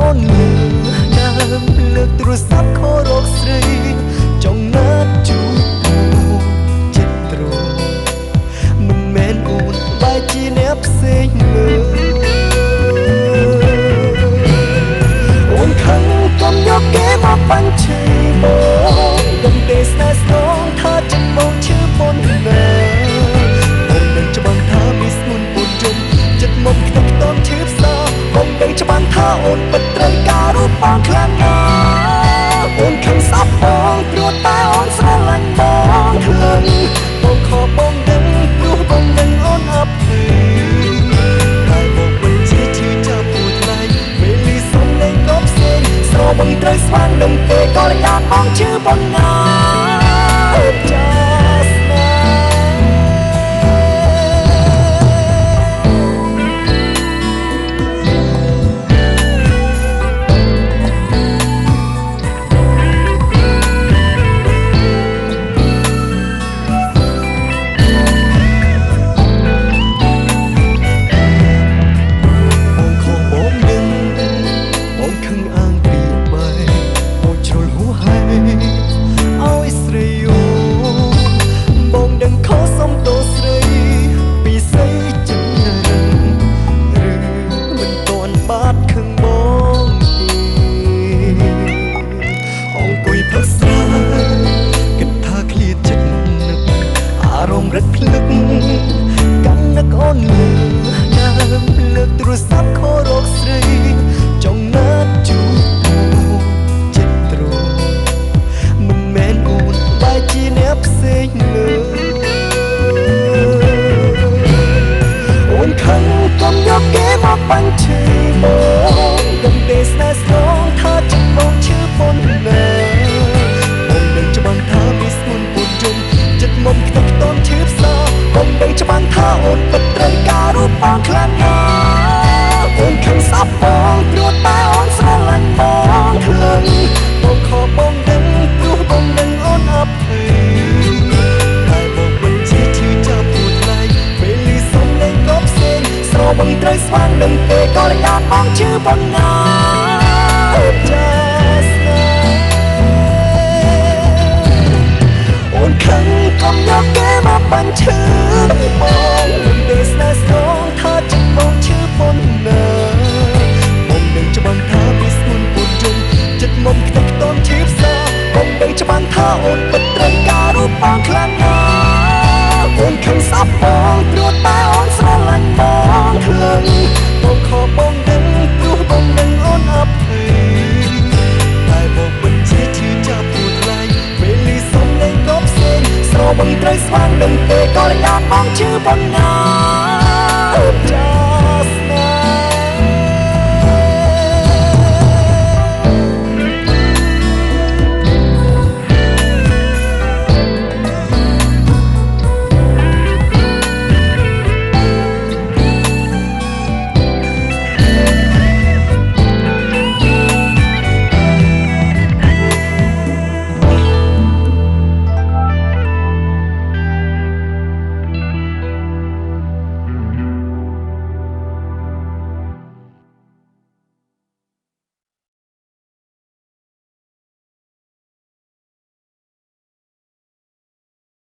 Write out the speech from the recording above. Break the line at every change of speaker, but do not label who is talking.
អូនលឺដើមលើកទូរស័ព្ទខរកស្រីចង់ណាត់ជួបចិត្តទ្រង់មិនមែនអូនបែរជាអ្នកផ្សេងលើអូនខឹងកុំយកគេមកបញ្ឆេបងដឹងទេស្នេហ៍ស្នងថាចិត្តបងឈឺប៉ុណ្ណាបងដឹងច្បាស់ថាមានស្មុនពូនជុំចិត្តមកខ្ទេចខ្ទាំឈឺផ្សាបងដឹងច្បាស់ថាអូនពិតត្រូវការរូបបងខ្លាំងណាស់អូនខឹងស្អប់បងព្រោះតែអូនស្រឡាញ់បងខ្លាំងបងខកបងដឹងព្រោះបងដឹងអូនអភ័យតែបងមិនជាឈឺចាប់ពូថ្លៃពេលលីសំលេងក៏ផ្សេងស្របងត្រូវស្វាងនឹងទេក៏យ៉ាងបងឈឺប៉ុណ្ណាចាស្នេរត់ភ្លឹកកាន់នឹកអូនលឺដើមលើកទូរស័ព្ទខរកស្រីចង់ណាត់ជួបចិត្តទ្រង់មិនមែនអូនបែរជាអ្នកផ្សេងលើអូនខឹងកុំយកគេមកបញ្ឆេបងដឹងទេស្នេហ៍ស្នងថាចិត្តបងឈឺប៉ុណ្ណាបងដឹងច្បាស់ថាមានស្មុនពូនជុំចិត្តមុំខ្ទេចខ្ទាំឈឺផ្សាបងដឹងច្បាស់ថាអូនពិតត្រូវការរូបបងខ្លាំងណាស់អូនខឹងស្អប់បងព្រោះតែអូនស្រឡាញ់បងខ្លាំងបងខកបងដឹងព្រោះបងដឹងអូនអភ័យតែបងមិនជាឈឺចាប់ពូថ្លៃពេលលីសំលេងក៏ផ្សេងស្របងត្រូវស្វាងនឹងទេក៏យ៉ាងបងឈឺប៉ុណ្ណាចាស្នេហ៍អូនខឹងកុំយកគេមកបញ្ឈឺបងមិនទេស្នេហ៍ស្នងថា